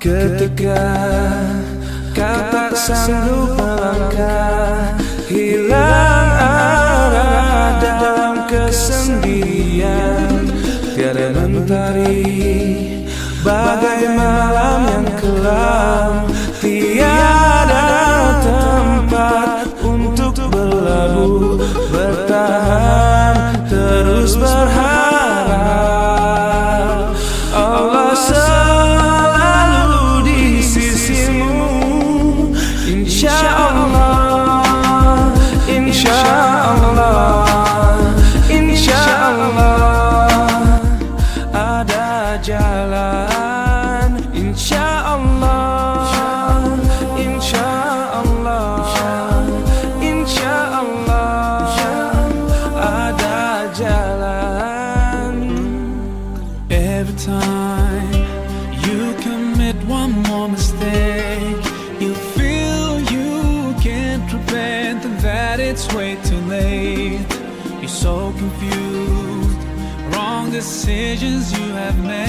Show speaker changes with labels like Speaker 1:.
Speaker 1: Ketika kau tak sanggup melangkah, hilang arah dalam kesendirian, tiada mentari bagai malam yang kelam, tiada tempat untuk berlabuh, bertahan terus berharap. Allah selalu di sisimu, insya Allah, insya Allah, insya Allah ada jalan, insya Allah, insya Allah, insya Allah ada jalan. Every time you commit one more mistake, you feel you can't repent and that it's way too late. You're so confused, wrong decisions you have made.